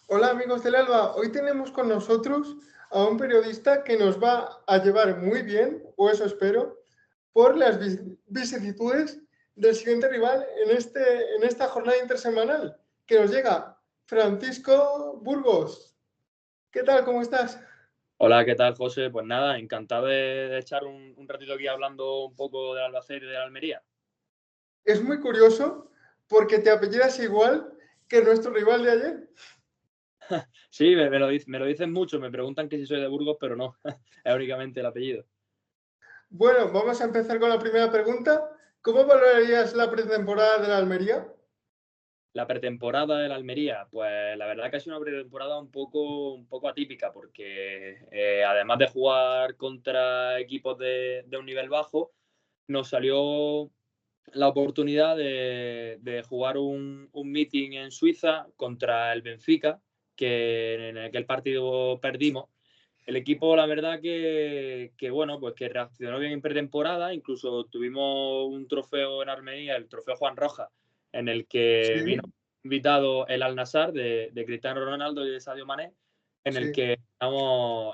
Hola amigos del Alba, hoy tenemos con nosotros a un periodista que nos va a llevar muy bien, o eso espero, por las vicisitudes del siguiente rival en esta jornada intersemanal, que nos llega Francisco Burgos. ¿Qué tal? ¿Cómo estás? Hola, ¿qué tal, José? Pues nada, encantado de echar un ratito aquí hablando un poco del Albacete y de la Almería. Es muy curioso porque te apellidas igual que nuestro rival de ayer. Sí, me lo dicen mucho, me preguntan que si soy de Burgos, pero no, es únicamente el apellido. Bueno, vamos a empezar con la primera pregunta. ¿Cómo valorarías la pretemporada de la Almería? La pretemporada de la Almería, pues la verdad que ha sido una pretemporada un poco atípica, porque además de jugar contra equipos de un nivel bajo, nos salió la oportunidad de jugar un meeting en Suiza contra el Benfica, que en aquel partido perdimos. El equipo, la verdad bueno, pues que reaccionó bien en pretemporada, incluso tuvimos un trofeo en Armenia, el trofeo Juan Roja, en el que vino Sí, invitado el Al-Nassr de Cristiano Ronaldo y de Sadio Mané, sí. en el que ganamos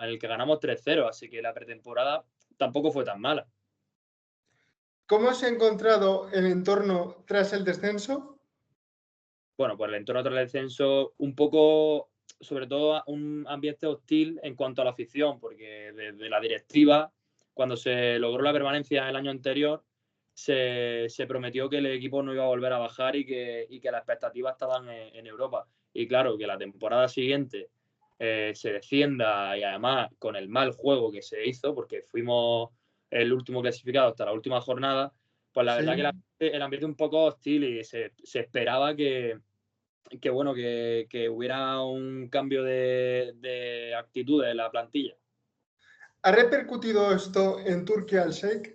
3-0, así que la pretemporada tampoco fue tan mala. ¿Cómo se ha encontrado el entorno tras el descenso? Bueno, pues el entorno tras el descenso, un poco, sobre todo un ambiente hostil en cuanto a la afición, porque desde la directiva, cuando se logró la permanencia el año anterior, se prometió que el equipo no iba a volver a bajar y que las expectativas estaban en Europa. Y claro, que la temporada siguiente se descienda y además con el mal juego que se hizo, porque fuimos el último clasificado hasta la última jornada, pues la verdad que Sí. el ambiente un poco hostil y se esperaba que bueno, que hubiera un cambio de actitud de la plantilla. ¿Ha repercutido esto en Turquía al Sheikh?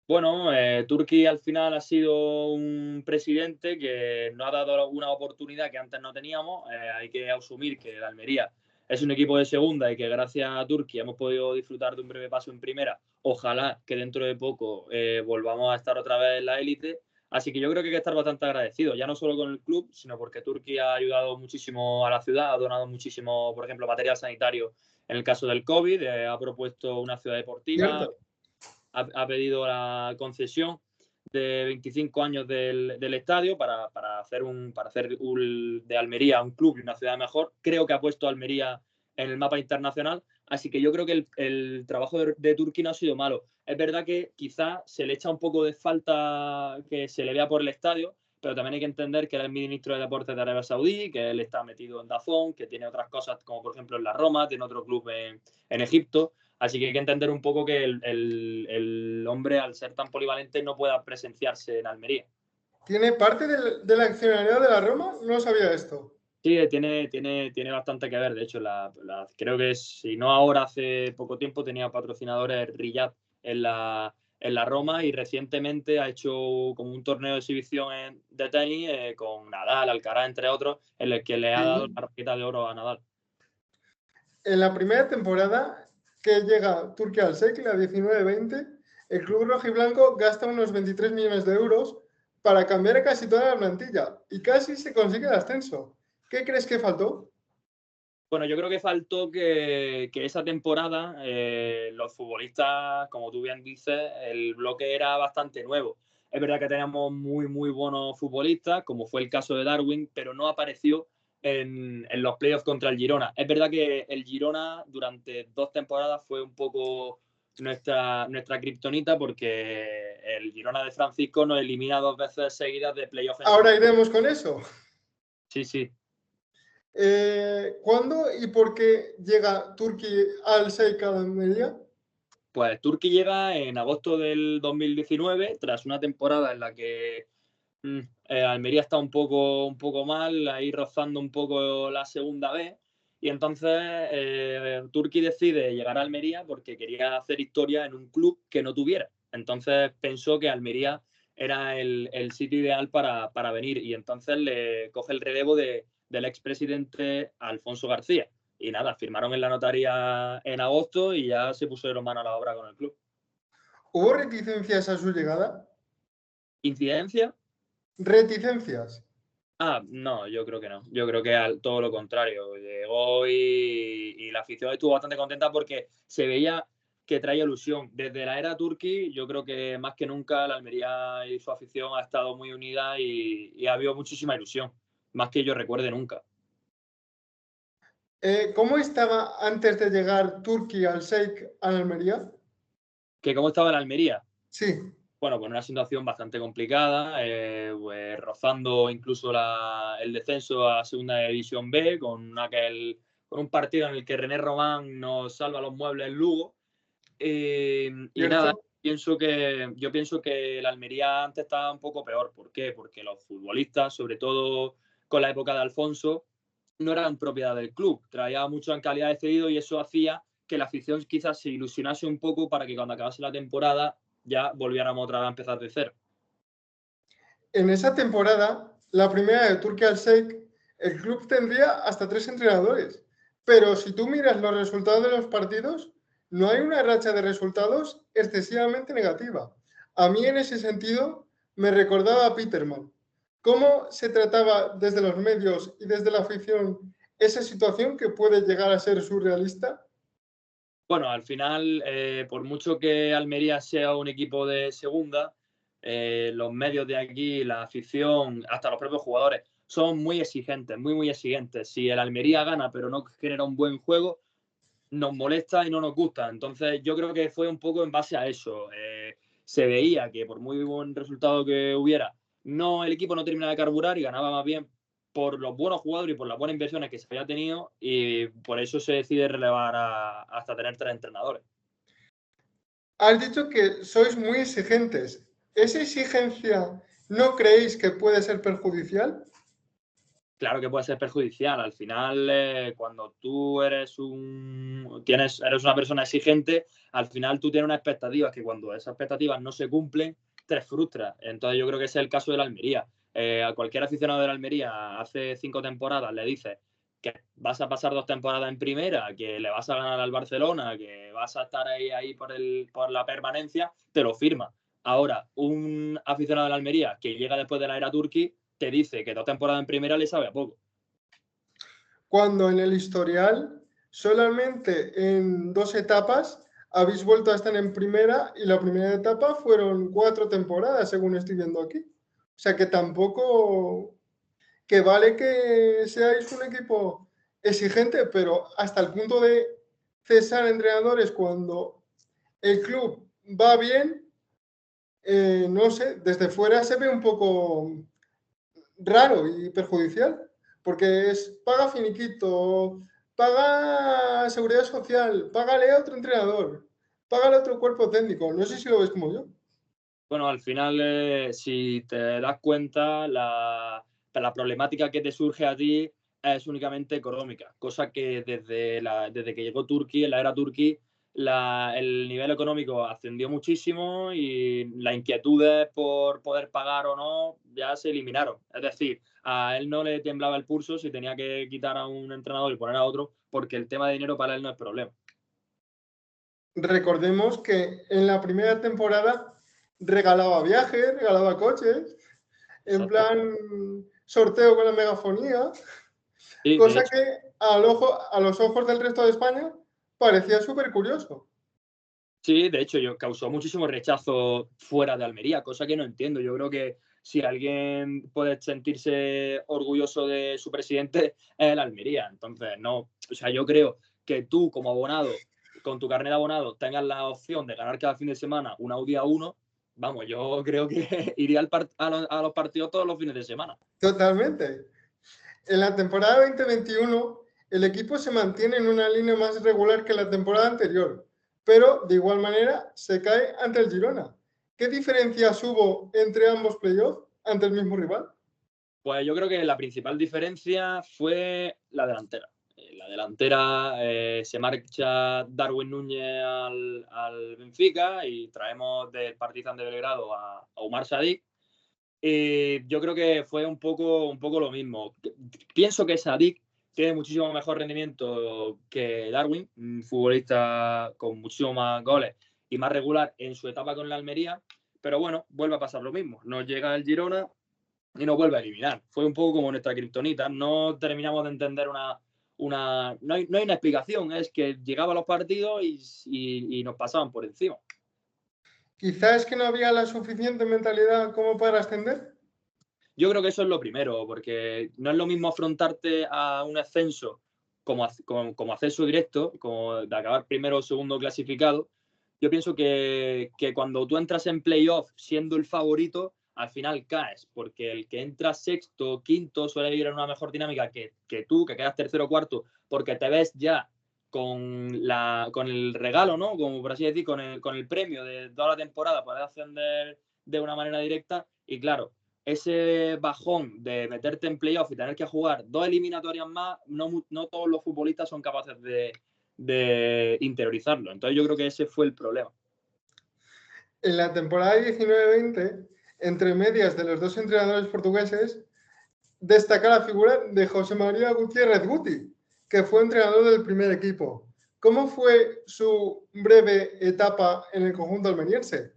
Bueno, Turki al final ha sido un presidente que nos ha dado una oportunidad que antes no teníamos. Hay que asumir que el Almería es un equipo de segunda y que gracias a Turki hemos podido disfrutar de un breve paso en primera. Ojalá que dentro de poco volvamos a estar otra vez en la élite. Así que yo creo que hay que estar bastante agradecido, ya no solo con el club, sino porque Turki ha ayudado muchísimo a la ciudad, ha donado muchísimo, por ejemplo, material sanitario en el caso del COVID, ha propuesto una ciudad deportiva, Cierto. ha pedido la concesión de 25 años del estadio para hacer de Almería un club y una ciudad mejor. Creo que ha puesto a Almería en el mapa internacional, así que yo creo que el trabajo de Turquía no ha sido malo. Es verdad que quizás se le echa un poco de falta que se le vea por el estadio, pero también hay que entender que él es ministro de Deportes de Arabia Saudí, que él está metido en DAZN, que tiene otras cosas como por ejemplo en la Roma, tiene otro club en Egipto. Así que hay que entender un poco que el hombre, al ser tan polivalente, no pueda presenciarse en Almería. ¿Tiene parte del accionariado de la Roma? No sabía esto. Sí, tiene bastante que ver. De hecho, creo que si no ahora, hace poco tiempo tenía patrocinadores Riyadh en la Roma y recientemente ha hecho como un torneo de exhibición de tenis con Nadal, Alcaraz, entre otros, en el que le ha dado Sí. la raqueta de oro a Nadal. En la primera temporada que llega Turquía al Sheikh, la 19-20, el club rojiblanco gasta unos 23 millones de euros para cambiar a casi toda la plantilla y casi se consigue el ascenso. ¿Qué crees que faltó? Bueno, yo creo que faltó que esa temporada los futbolistas, como tú bien dices, el bloque era bastante nuevo. Es verdad que teníamos muy, muy buenos futbolistas, como fue el caso de Darwin, pero no apareció en los playoffs contra el Girona. Es verdad que el Girona durante 2 temporadas fue un poco nuestra kriptonita porque el Girona de Francisco nos elimina 2 veces seguidas de playoffs en Ahora Champions. iremos con eso. Sí, sí. ¿Cuándo y por qué llega Turquía al Sheikh Almería? Pues Turki llega en agosto del 2019, tras una temporada en la que Almería está un poco mal, ahí rozando un poco la segunda vez. Y entonces Turki decide llegar a Almería porque quería hacer historia en un club que no tuviera. Entonces pensó que Almería era el sitio ideal para venir y entonces le coge el relevo del expresidente Alfonso García. Y nada, firmaron en la notaría en agosto y ya se pusieron mano a la obra con el club. ¿Hubo reticencias a su llegada? ¿Incidencia? Reticencias. No, yo creo que no. Yo creo que todo lo contrario. Llegó y la afición estuvo bastante contenta porque se veía que traía ilusión. Desde la era Turki, yo creo que más que nunca la Almería y su afición ha estado muy unida y ha habido muchísima ilusión, más que yo recuerde nunca. ¿Cómo estaba antes de llegar Turki al Sheikh al Almería? ¿Que cómo estaba la Almería? Sí, Bueno, pues una situación bastante complicada, pues rozando incluso el descenso a Segunda División B, con un partido en el que René Román nos salva los muebles en Lugo. Y nada, cierto. yo pienso que la Almería antes estaba un poco peor. ¿Por qué? Porque los futbolistas, sobre todo con la época de Alfonso, no eran propiedad del club. Traía mucho en calidad de cedido y eso hacía que la afición quizás se ilusionase un poco para que cuando acabase la temporada ya volviéramos otra vez a empezar de cero. En esa temporada, la primera de Turki al Sheikh, el club tendría hasta 3 entrenadores. Pero si tú miras los resultados de los partidos, no hay una racha de resultados excesivamente negativa. A mí en ese sentido me recordaba a Peterman. ¿Cómo se trataba desde los medios y desde la afición esa situación que puede llegar a ser surrealista? Bueno, al final, por mucho que Almería sea un equipo de segunda, los medios de aquí, la afición, hasta los propios jugadores, son muy exigentes, muy, muy exigentes. Si el Almería gana pero no genera un buen juego, nos molesta y no nos gusta. Entonces, yo creo que fue un poco en base a eso. Se veía que por muy buen resultado que hubiera, el equipo no terminaba de carburar y ganaba más bien por los buenos jugadores y por las buenas inversiones que se había tenido, y por eso se decide relevar hasta tener 3 entrenadores. Has dicho que sois muy exigentes. ¿Esa exigencia no creéis que puede ser perjudicial? Claro que puede ser perjudicial. Al final, cuando tú eres una persona exigente, al final tú tienes unas expectativas que cuando esas expectativas no se cumplen, te frustras. Entonces yo creo que ese es el caso de la Almería. A cualquier aficionado de la Almería hace 5 temporadas le dices que vas a pasar 2 temporadas en primera, que le vas a ganar al Barcelona, que vas a estar ahí por la permanencia, te lo firma. Ahora, un aficionado de la Almería que llega después de la era Turki te dice que 2 temporadas en primera le sabe a poco. Cuando en el historial solamente en 2 etapas habéis vuelto a estar en primera y la primera etapa fueron 4 temporadas, según estoy viendo aquí. O sea que tampoco, que vale que seáis un equipo exigente, pero hasta el punto de cesar entrenadores cuando el club va bien, no sé, desde fuera se ve un poco raro y perjudicial, porque es paga finiquito, paga seguridad social, págale a otro entrenador, págale a otro cuerpo técnico. No sé si lo ves como yo. Bueno, al final, si te das cuenta, la problemática que te surge a ti es únicamente económica, cosa que desde que llegó Turquía, en la era Turquía, el nivel económico ascendió muchísimo y las inquietudes por poder pagar o no ya se eliminaron. Es decir, a él no le temblaba el pulso si tenía que quitar a un entrenador y poner a otro, porque el tema de dinero para él no es problema. Recordemos que en la primera temporada regalaba viajes, regalaba coches, en Exacto. plan sorteo con la megafonía, Sí, de cosa hecho. que a los ojos del resto de España parecía súper curioso. Sí, de hecho, causó muchísimo rechazo fuera de Almería, cosa que no entiendo. Yo creo que si alguien puede sentirse orgulloso de su presidente es el Almería. Entonces, no, o sea, yo creo que tú como abonado, con tu carnet de abonado, tengas la opción de ganar cada fin de semana un Audi A1, vamos, yo creo que iría a los partidos todos los fines de semana. Totalmente. En la temporada 2021, el equipo se mantiene en una línea más regular que la temporada anterior, pero de igual manera se cae ante el Girona. ¿Qué diferencias hubo entre ambos playoffs ante el mismo rival? Pues yo creo que la principal diferencia fue la delantera. La delantera, se marcha Darwin Núñez al Benfica y traemos del Partizan de Belgrado a Oumar Sadik. Yo creo que fue un poco lo mismo. Pienso que Sadik tiene muchísimo mejor rendimiento que Darwin, un futbolista con muchísimo más goles y más regular en su etapa con la Almería, pero bueno, vuelve a pasar lo mismo. Nos llega el Girona y nos vuelve a eliminar. Fue un poco como nuestra kriptonita. No terminamos de entender no hay una explicación, es que llegaba a los partidos y nos pasaban por encima. Quizás es que no había la suficiente mentalidad como para ascender. Yo creo que eso es lo primero, porque no es lo mismo afrontarte a un ascenso como ascenso directo, como de acabar primero o segundo clasificado. Yo pienso que cuando tú entras en playoff siendo el favorito, al final caes, porque el que entra sexto, quinto, suele ir en una mejor dinámica que tú, que quedas tercero o cuarto, porque te ves ya con el regalo, ¿no? Como por así decir, con el premio de toda la temporada, poder ascender de una manera directa. Y claro, ese bajón de meterte en playoff y tener que jugar 2 eliminatorias más, no todos los futbolistas son capaces de interiorizarlo. Entonces yo creo que ese fue el problema. En la temporada 19-20, entre medias de los dos entrenadores portugueses, destaca la figura de José María Gutiérrez Guti, que fue entrenador del primer equipo. ¿Cómo fue su breve etapa en el conjunto almeriense?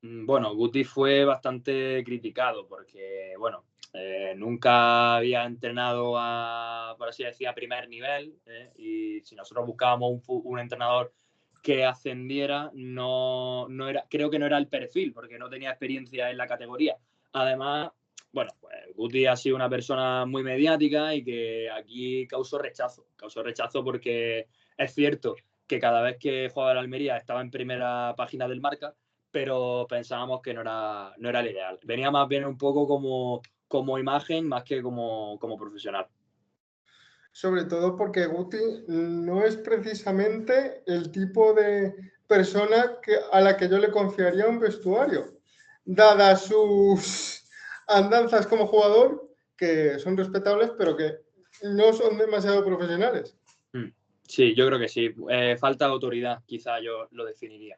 Bueno, Guti fue bastante criticado porque, bueno, nunca había entrenado por así decir, a primer nivel, y si nosotros buscábamos un entrenador que ascendiera, creo que no era el perfil, porque no tenía experiencia en la categoría. Además, bueno, pues Guti ha sido una persona muy mediática y que aquí causó rechazo porque es cierto que cada vez que jugaba en Almería estaba en primera página del Marca, pero pensábamos que no era el ideal. Venía más bien un poco como imagen más que como profesional. Sobre todo porque Guti no es precisamente el tipo de persona a la que yo le confiaría un vestuario, dadas sus andanzas como jugador, que son respetables, pero que no son demasiado profesionales. Sí, yo creo que sí. Falta de autoridad, quizá yo lo definiría.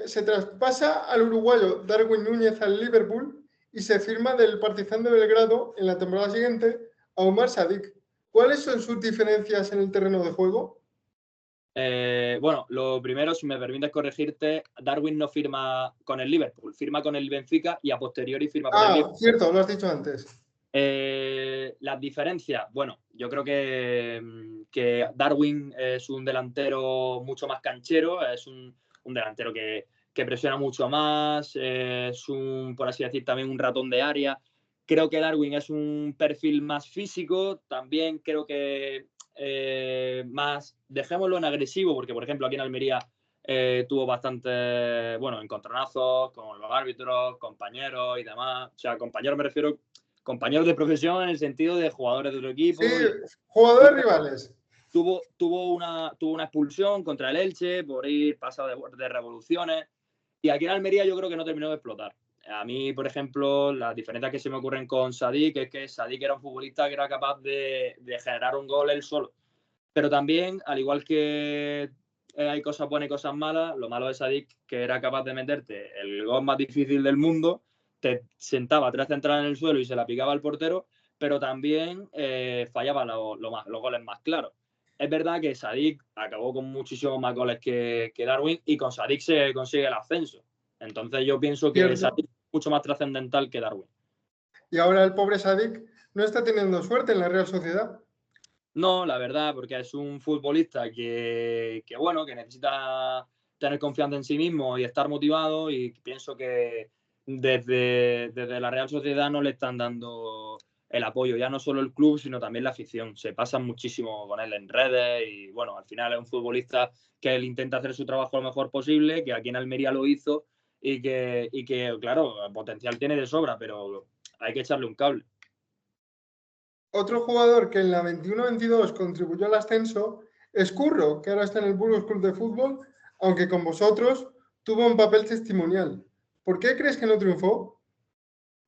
Se traspasa al uruguayo Darwin Núñez al Liverpool y se firma del Partizan de Belgrado en la temporada siguiente a Omar Sadik. ¿Cuáles son sus diferencias en el terreno de juego? Bueno, lo primero, si me permites corregirte, Darwin no firma con el Liverpool, firma con el Benfica y a posteriori firma con el Liverpool. Cierto, lo has dicho antes. Las diferencias, bueno, yo creo que Darwin es un delantero mucho más canchero, es un delantero que presiona mucho más, es por así decir, también un ratón de área. Creo que Darwin es un perfil más físico, también creo que más, dejémoslo en agresivo, porque por ejemplo aquí en Almería tuvo bastante, bueno, encontronazos con los árbitros, compañeros y demás. O sea, compañeros me refiero compañeros de profesión en el sentido de jugadores de otro equipo. Sí, jugadores rivales. Tuvo una expulsión contra el Elche por ir pasado de revoluciones. Y aquí en Almería yo creo que no terminó de explotar. A mí, por ejemplo, las diferencias que se me ocurren con Sadik es que Sadik era un futbolista que era capaz de generar un gol él solo. Pero también, al igual que hay cosas buenas y cosas malas, lo malo de Sadik que era capaz de meterte el gol más difícil del mundo, te sentaba 3 centrales en el suelo y se la picaba al portero, pero también fallaba los goles más claros. Es verdad que Sadik acabó con muchísimos más goles que Darwin y con Sadik se consigue el ascenso. Entonces yo pienso que Sadik es mucho más trascendental que Darwin. Y ahora el pobre Sadik no está teniendo suerte en la Real Sociedad. No, la verdad, porque es un futbolista que necesita tener confianza en sí mismo y estar motivado, y pienso que desde la Real Sociedad no le están dando el apoyo, ya no solo el club, sino también la afición. Se pasan muchísimo con él en redes y, bueno, al final es un futbolista que él intenta hacer su trabajo lo mejor posible, que aquí en Almería lo hizo y que claro, potencial tiene de sobra, pero hay que echarle un cable. Otro jugador que en la 21-22 contribuyó al ascenso es Curro, que ahora está en el Burgos Club de Fútbol, aunque con vosotros tuvo un papel testimonial. ¿Por qué crees que no triunfó?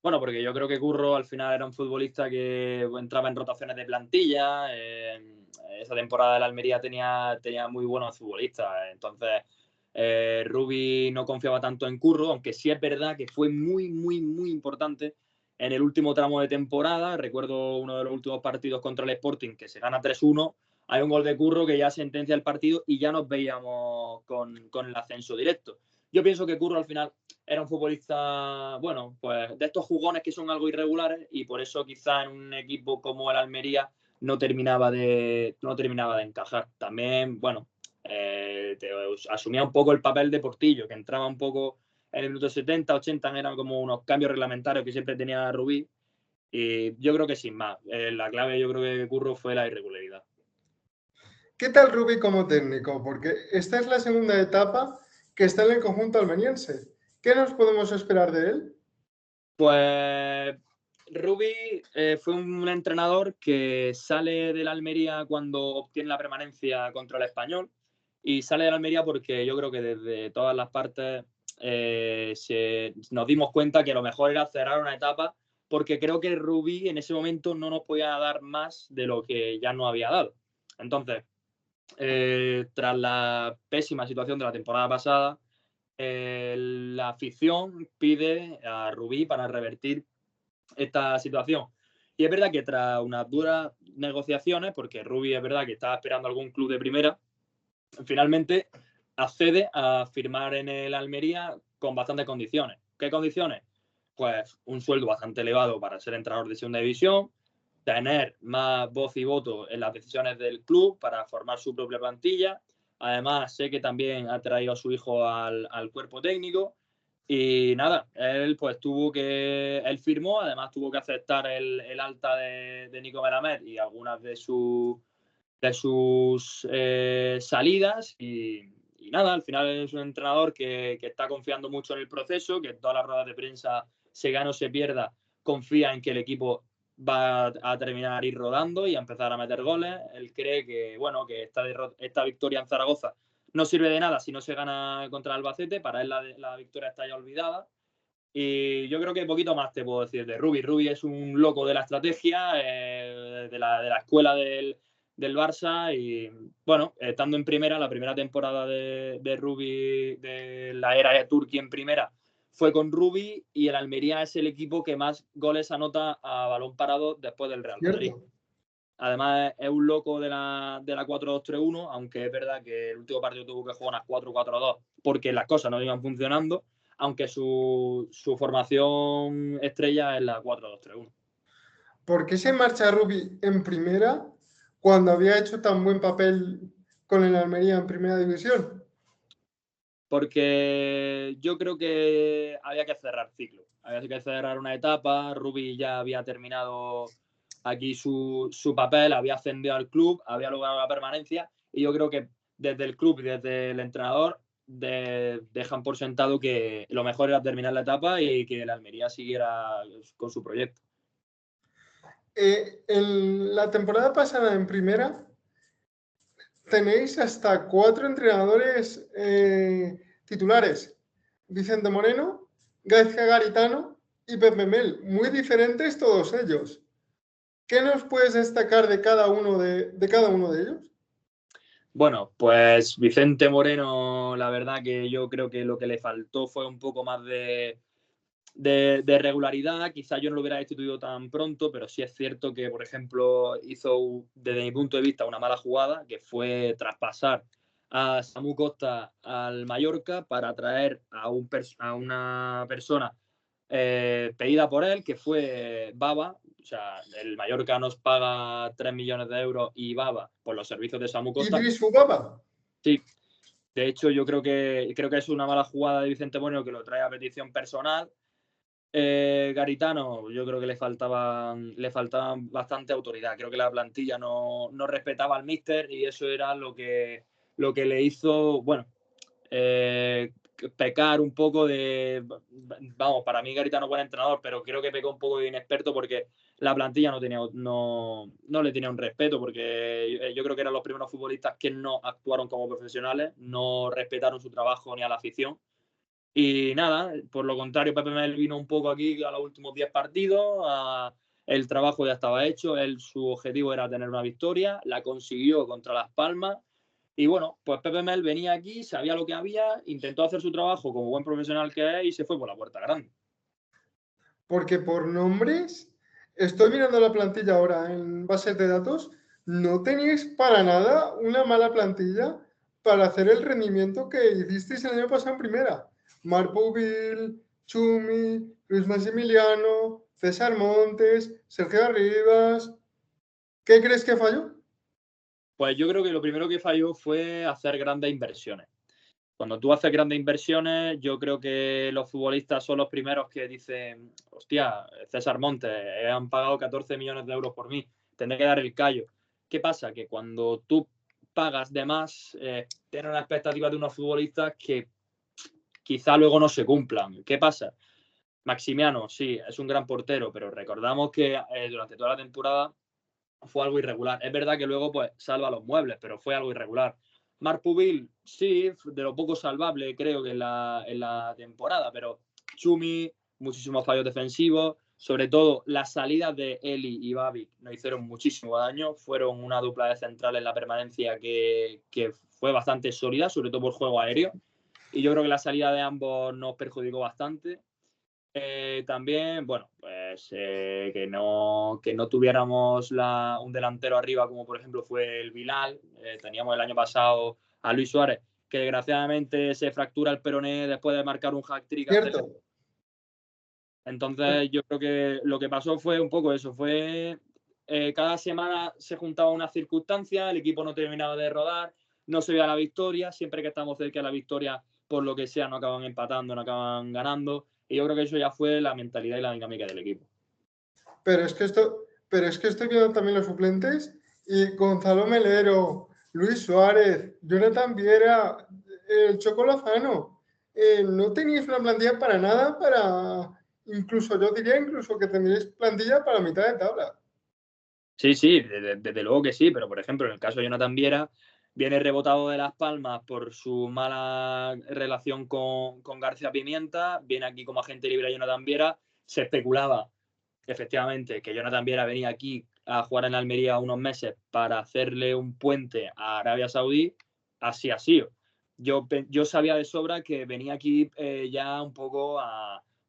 Bueno, porque yo creo que Curro al final era un futbolista que entraba en rotaciones de plantilla. Esa temporada de la Almería tenía muy buenos futbolistas. Entonces, Rubi no confiaba tanto en Curro, aunque sí es verdad que fue muy, muy, muy importante en el último tramo de temporada. Recuerdo uno de los últimos partidos contra el Sporting, que se gana 3-1. Hay un gol de Curro que ya sentencia el partido y ya nos veíamos con el ascenso directo. Yo pienso que Curro al final era un futbolista, bueno, pues de estos jugones que son algo irregulares y por eso quizá en un equipo como el Almería no terminaba de encajar. También, bueno, asumía un poco el papel de Portillo, que entraba un poco en el minuto 70, 80, eran como unos cambios reglamentarios que siempre tenía Rubí. Y yo creo que sin más. La clave yo creo que Curro fue la irregularidad. ¿Qué tal Rubí como técnico? Porque esta es la segunda etapa que está en el conjunto almeriense. ¿Qué nos podemos esperar de él? Pues Rubí fue un entrenador que sale de la Almería cuando obtiene la permanencia contra el Español y sale de la Almería porque yo creo que desde todas las partes nos dimos cuenta que lo mejor era cerrar una etapa porque creo que Rubí en ese momento no nos podía dar más de lo que ya nos había dado. Entonces, tras la pésima situación de la temporada pasada, la afición pide a Rubí para revertir esta situación. Y es verdad que tras unas duras negociaciones, porque Rubí es verdad que estaba esperando algún club de primera, finalmente accede a firmar en el Almería con bastantes condiciones. ¿Qué condiciones? Pues un sueldo bastante elevado para ser entrenador de segunda división, tener más voz y voto en las decisiones del club para formar su propia plantilla. Además, sé que también ha traído a su hijo al cuerpo técnico. Y nada, él firmó, además tuvo que aceptar el alta de Nico Melamed y algunas de sus salidas y nada, al final es un entrenador que está confiando mucho en el proceso, que en todas las ruedas de prensa, se gane o se pierda, confía en que el equipo va a terminar ir rodando y a empezar a meter goles. Él cree que, bueno, que esta victoria en Zaragoza no sirve de nada si no se gana contra el Albacete. Para él la victoria está ya olvidada. Y yo creo que poquito más te puedo decir de Rubí. Rubí es un loco de la estrategia, de la escuela del Barça y, bueno, estando en primera, la primera temporada de Rubí, de la era de Turquía en primera, fue con Rubí y el Almería es el equipo que más goles anota a balón parado después del Real Madrid. ¿Cierto? Además, es un loco de la 4-2-3-1, aunque es verdad que el último partido tuvo que jugar unas 4-4-2 porque las cosas no iban funcionando, aunque su formación estrella es la 4-2-3-1. ¿Por qué se marcha Rubí en primera cuando había hecho tan buen papel con el Almería en primera división? Porque yo creo que había que cerrar ciclo, había que cerrar una etapa. Rubí ya había terminado aquí su papel, había ascendido al club, había logrado la permanencia y yo creo que desde el club y desde el entrenador dejan por sentado que lo mejor era terminar la etapa y que el Almería siguiera con su proyecto. En la temporada pasada en primera tenéis hasta 4 entrenadores titulares: Vicente Moreno, Gaizka Garitano y Pepe Mel, muy diferentes todos ellos. ¿Qué nos puedes destacar de cada uno de ellos? Bueno, pues Vicente Moreno, la verdad que yo creo que lo que le faltó fue un poco más de regularidad. Quizá yo no lo hubiera destituido tan pronto, pero sí es cierto que, por ejemplo, hizo, desde mi punto de vista, una mala jugada, que fue traspasar a Samu Costa al Mallorca para traer a una persona pedida por él, que fue Baba. O sea, el Mallorca nos paga 3 millones de euros y Baba por los servicios de Samu Costa. Idris Fubaba. Sí, de hecho yo creo que es una mala jugada de Vicente Moreno, que lo trae a petición personal. Garitano, yo creo que le faltaba bastante autoridad. Creo que la plantilla no respetaba al míster y eso era lo que le hizo, bueno, pecar un poco de... Vamos, para mí Garitano es buen entrenador, pero creo que pecó un poco de inexperto porque la plantilla no le tenía un respeto, porque yo creo que eran los primeros futbolistas que no actuaron como profesionales, no respetaron su trabajo ni a la afición. Y nada, por lo contrario, Pepe Mel vino un poco aquí a los últimos 10 partidos, el trabajo ya estaba hecho, su objetivo era tener una victoria, la consiguió contra Las Palmas. Y bueno, pues Pepe Mel venía aquí, sabía lo que había, intentó hacer su trabajo como buen profesional que es y se fue por la puerta grande. Porque por nombres, estoy mirando la plantilla ahora en bases de datos, no teníais para nada una mala plantilla para hacer el rendimiento que hicisteis el año pasado en primera. Marc Pubil, Chumi, Luis Maximiliano, César Montes, Sergio Arribas. ¿Qué crees que falló? Pues yo creo que lo primero que falló fue hacer grandes inversiones. Cuando tú haces grandes inversiones, yo creo que los futbolistas son los primeros que dicen, hostia, César Montes, han pagado 14 millones de euros por mí, tendré que dar el callo. ¿Qué pasa? Que cuando tú pagas de más, tienes una expectativa de unos futbolistas que quizá luego no se cumplan. ¿Qué pasa? Maximiano, sí, es un gran portero, pero recordamos que durante toda la temporada fue algo irregular. Es verdad que luego pues salva los muebles, pero fue algo irregular. Marc Pubil, sí, de lo poco salvable creo que en la temporada, pero Chumi, muchísimos fallos defensivos, sobre todo las salidas de Eli y Babi nos hicieron muchísimo daño, fueron una dupla de centrales en la permanencia que fue bastante sólida, sobre todo por juego aéreo, y yo creo que la salida de ambos nos perjudicó bastante. También, bueno, pues que no tuviéramos un delantero arriba como por ejemplo fue el Bilal. Teníamos el año pasado a Luis Suárez, que desgraciadamente se fractura el peroné después de marcar un hat-trick. Cierto. Entonces yo creo que lo que pasó fue un poco eso, fue cada semana se juntaba una circunstancia, el equipo no terminaba de rodar, no se veía la victoria, siempre que estamos cerca de la victoria, por lo que sea, no acaban empatando, no acaban ganando. Y yo creo que eso ya fue la mentalidad y la dinámica del equipo. Pero es que estoy viendo también los suplentes y Gonzalo Melero, Luis Suárez, Jonathan Viera, el Choco Lozano. No teníais una plantilla para nada, incluso yo diría incluso que tendríais plantilla para mitad de tabla. Sí, desde luego que sí, pero por ejemplo, en el caso de Jonathan Viera, viene rebotado de Las Palmas por su mala relación con García Pimienta, viene aquí como agente libre a Jonathan Viera, se especulaba efectivamente que Jonathan Viera venía aquí a jugar en Almería unos meses para hacerle un puente a Arabia Saudí, así ha sido. Yo sabía de sobra que venía aquí ya un poco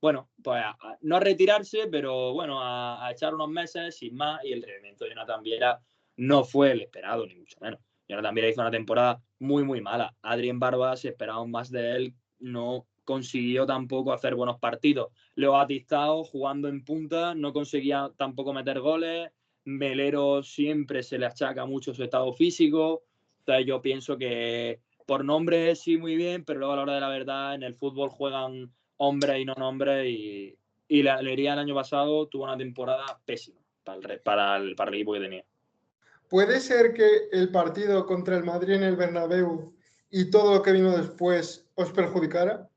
bueno, pues no a retirarse, pero bueno, a echar unos meses sin más, y el rendimiento de Jonathan Viera no fue el esperado, ni mucho menos. Jonathan Viera hizo una temporada muy, muy mala. Adrien Barbas, si esperábamos más de él, no consiguió tampoco hacer buenos partidos. Leo Batistao, jugando en punta, no conseguía tampoco meter goles. Melero siempre se le achaca mucho su estado físico. Entonces yo pienso que por nombre sí muy bien, pero luego a la hora de la verdad en el fútbol juegan hombres y no nombres, y la Almería el año pasado tuvo una temporada pésima para el equipo que tenía. ¿Puede ser que el partido contra el Madrid en el Bernabéu y todo lo que vino después os perjudicara?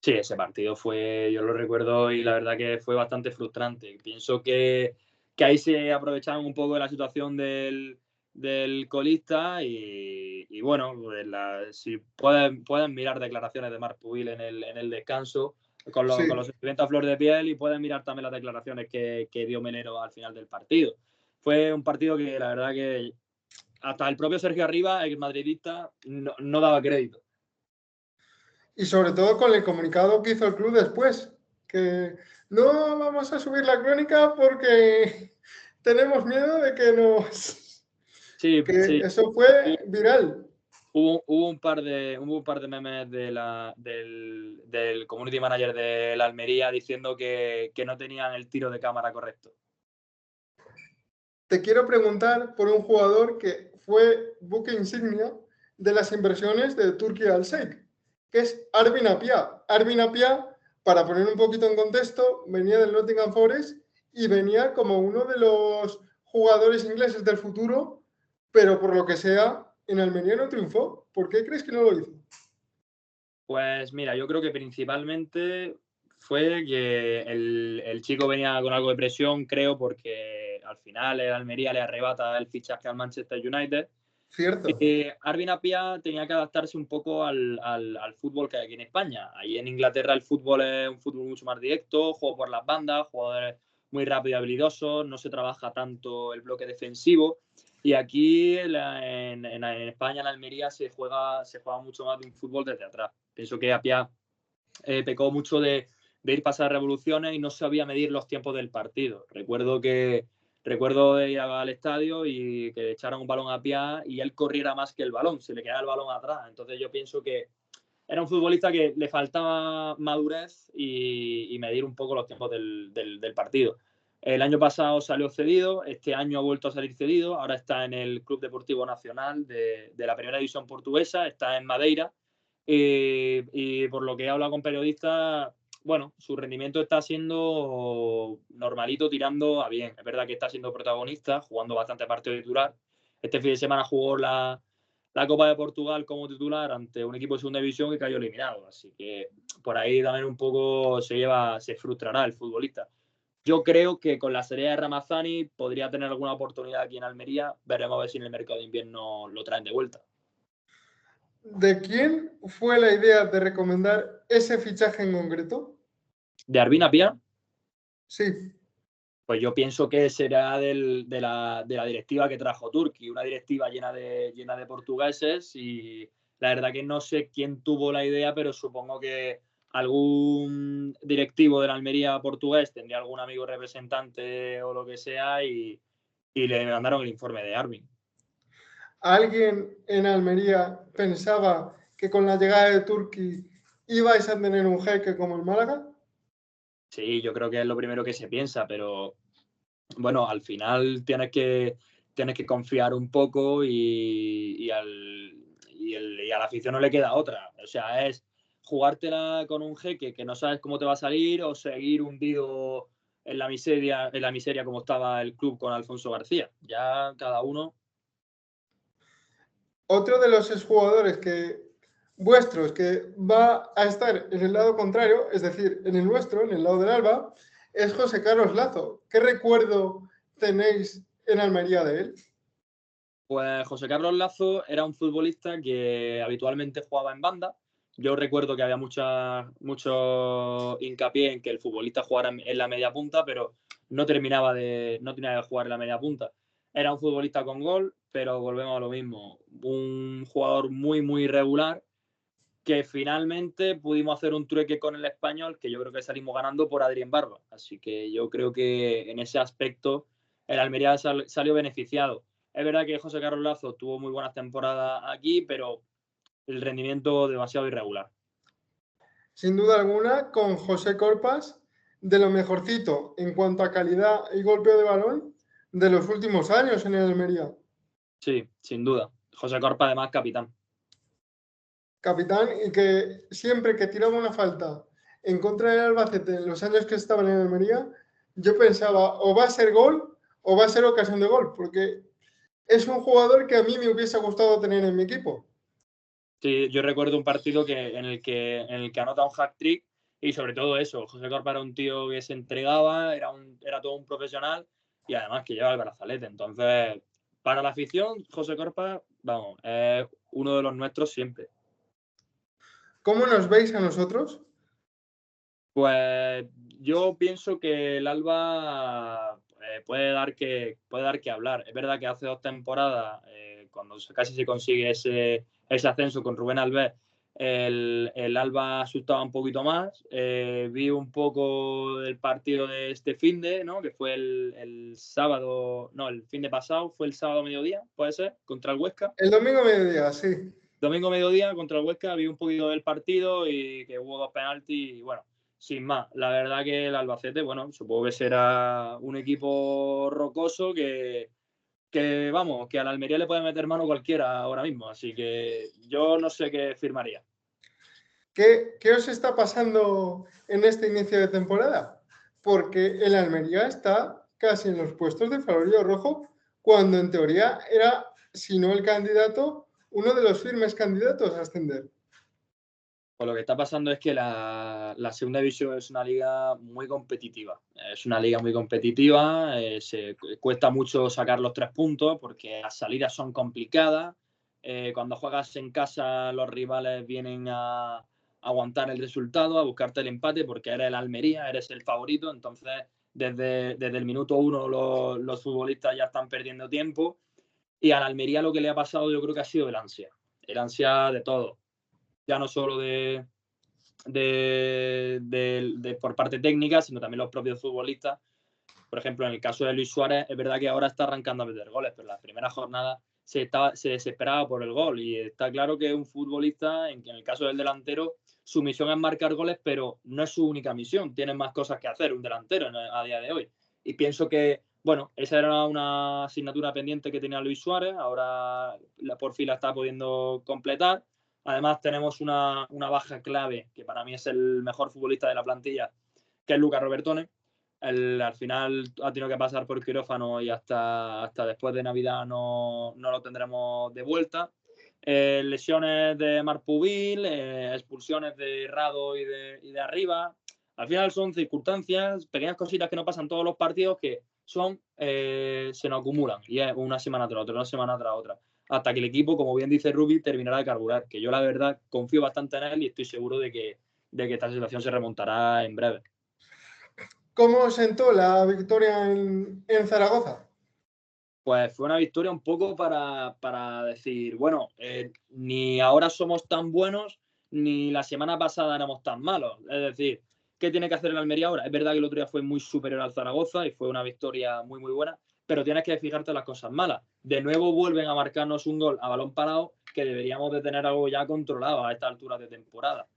Sí, ese partido yo lo recuerdo y la verdad que fue bastante frustrante. Pienso que ahí se aprovecharon un poco de la situación del colista y bueno, si pueden mirar declaraciones de Marc Pubil en el descanso con Sí. los sentimientos a flor de piel, y pueden mirar también las declaraciones que dio Melero al final del partido. Fue un partido que la verdad que hasta el propio Sergio Arribas, el madridista, no daba crédito. Y sobre todo con el comunicado que hizo el club después, que no vamos a subir la crónica porque tenemos miedo de que nos... Sí, que sí. eso fue viral. Hubo un par de memes del community manager de la Almería diciendo que no tenían el tiro de cámara correcto. Te quiero preguntar por un jugador que fue buque insignia de las inversiones de Turquía al Sheikh, que es Arvin Apia. Arvin Apia, para poner un poquito en contexto, venía del Nottingham Forest y venía como uno de los jugadores ingleses del futuro, pero por lo que sea, en Almería no triunfó. ¿Por qué crees que no lo hizo? Pues mira, yo creo que principalmente fue que el chico venía con algo de presión, creo, porque al final el Almería le arrebata el fichaje al Manchester United. Cierto. Arvin Apia tenía que adaptarse un poco al fútbol que hay aquí en España. Ahí en Inglaterra el fútbol es un fútbol mucho más directo, juego por las bandas, jugadores muy rápidos y habilidosos, no se trabaja tanto el bloque defensivo. Y aquí en España, en Almería, se juega mucho más de un fútbol desde atrás. Pienso que Apia pecó mucho de ir pasar revoluciones y no sabía medir los tiempos del partido. Recuerdo de ir al estadio y que echaran un balón a Apia y él corriera más que el balón, se le quedaba el balón atrás. Entonces yo pienso que era un futbolista que le faltaba madurez y medir un poco los tiempos del partido. El año pasado salió cedido, este año ha vuelto a salir cedido, ahora está en el Club Deportivo Nacional de la Primera División Portuguesa, está en Madeira, y por lo que he hablado con periodistas, bueno, su rendimiento está siendo normalito, tirando a bien. Es verdad que está siendo protagonista, jugando bastante partido titular. Este fin de semana jugó la Copa de Portugal como titular ante un equipo de segunda división que cayó eliminado. Así que por ahí también un poco se frustrará el futbolista. Yo creo que con la salida de Ramazani podría tener alguna oportunidad aquí en Almería. Veremos a ver si en el mercado de invierno lo traen de vuelta. ¿De quién fue la idea de recomendar ese fichaje en concreto? ¿De Arvin Apia? Sí. Pues yo pienso que será de la directiva que trajo Turki, una directiva llena de portugueses, y la verdad que no sé quién tuvo la idea, pero supongo que algún directivo de la Almería portugués tendría algún amigo representante o lo que sea y le mandaron el informe de Arvin. ¿Alguien en Almería pensaba que con la llegada de Turki ibais a tener un jeque como el Málaga? Sí, yo creo que es lo primero que se piensa, pero bueno, al final tienes que confiar un poco y a la afición no le queda otra. O sea, es jugártela con un jeque que no sabes cómo te va a salir o seguir hundido en la miseria como estaba el club con Alfonso García. Ya cada uno. Otro de los exjugadores vuestros que va a estar en el lado contrario, es decir, en el nuestro, en el lado del Alba, es José Carlos Lazo. ¿Qué recuerdo tenéis en Almería de él? Pues José Carlos Lazo era un futbolista que habitualmente jugaba en banda. Yo recuerdo que había mucho hincapié en que el futbolista jugara en la media punta, pero no tenía de jugar en la media punta. Era un futbolista con gol, pero volvemos a lo mismo. Un jugador muy, muy irregular que finalmente pudimos hacer un trueque con el Español, que yo creo que salimos ganando por Adrián Barba. Así que yo creo que en ese aspecto el Almería salió beneficiado. Es verdad que José Carlos Lazo tuvo muy buenas temporadas aquí, pero el rendimiento demasiado irregular. Sin duda alguna, con José Corpas, de lo mejorcito en cuanto a calidad y golpeo de balón de los últimos años en el Almería. Sí, sin duda. José Corpa, además, capitán. Capitán, y que siempre que tiraba una falta en contra del Albacete en los años que estaban en Almería, yo pensaba o va a ser gol o va a ser ocasión de gol, porque es un jugador que a mí me hubiese gustado tener en mi equipo. Sí, yo recuerdo un partido en el que anota un hat-trick y sobre todo eso, José Corpa era un tío que se entregaba, era todo un profesional y además que lleva el brazalete. Entonces, para la afición, José Corpa, vamos, es uno de los nuestros siempre. ¿Cómo nos veis a nosotros? Pues yo pienso que el Alba puede dar que hablar. Es verdad que hace 2 temporadas, cuando casi se consigue ese ascenso con Rubén Alves, el Alba asustaba un poquito más. Vi un poco del partido de este finde, ¿no? Que fue el sábado, no, el fin de pasado, fue el sábado mediodía, puede ser, contra el Huesca. El domingo mediodía, sí. Domingo mediodía contra el Huesca, vi un poquito del partido y que hubo 2 penaltis y bueno, sin más. La verdad que el Albacete, bueno, supongo que será un equipo rocoso vamos, que a la Almería le puede meter mano cualquiera ahora mismo. Así que yo no sé qué firmaría. ¿Qué os está pasando en este inicio de temporada? Porque el Almería está casi en los puestos de favorito rojo, cuando en teoría era, si no el candidato, uno de los firmes candidatos a ascender. Pues lo que está pasando es que la segunda división es una liga muy competitiva. Es una liga muy competitiva, se cuesta mucho sacar los 3 puntos porque las salidas son complicadas. Cuando juegas en casa, los rivales vienen a aguantar el resultado, a buscarte el empate porque eres el Almería, eres el favorito. Entonces, desde el minuto 1 los futbolistas ya están perdiendo tiempo. Y a la Almería lo que le ha pasado yo creo que ha sido el ansia de todo, ya no solo por parte técnica, sino también los propios futbolistas. Por ejemplo, en el caso de Luis Suárez, es verdad que ahora está arrancando a meter goles, pero en las primeras jornadas se desesperaba por el gol. Y está claro que un futbolista, en el caso del delantero, su misión es marcar goles, pero no es su única misión. Tiene más cosas que hacer un delantero a día de hoy. Y pienso que, bueno, esa era una asignatura pendiente que tenía Luis Suárez. Ahora por fin la está pudiendo completar. Además, tenemos una baja clave, que para mí es el mejor futbolista de la plantilla, que es Lucas Robertone. Al final ha tenido que pasar por quirófano y hasta después de Navidad no lo tendremos de vuelta. Lesiones de Marpubil, expulsiones de Rado y de Arriba. Al final son circunstancias, pequeñas cositas que no pasan todos los partidos que se nos acumulan y es una semana tras otra, una semana tras otra, hasta que el equipo, como bien dice Rubi, terminará de carburar, que yo la verdad confío bastante en él y estoy seguro de que esta situación se remontará en breve. ¿Cómo sentó la victoria en Zaragoza? Pues fue una victoria un poco para decir, bueno, ni ahora somos tan buenos, ni la semana pasada éramos tan malos. Es decir, ¿qué tiene que hacer el Almería ahora? Es verdad que el otro día fue muy superior al Zaragoza y fue una victoria muy, muy buena, pero tienes que fijarte en las cosas malas. De nuevo vuelven a marcarnos un gol a balón parado que deberíamos de tener algo ya controlado a esta altura de temporada.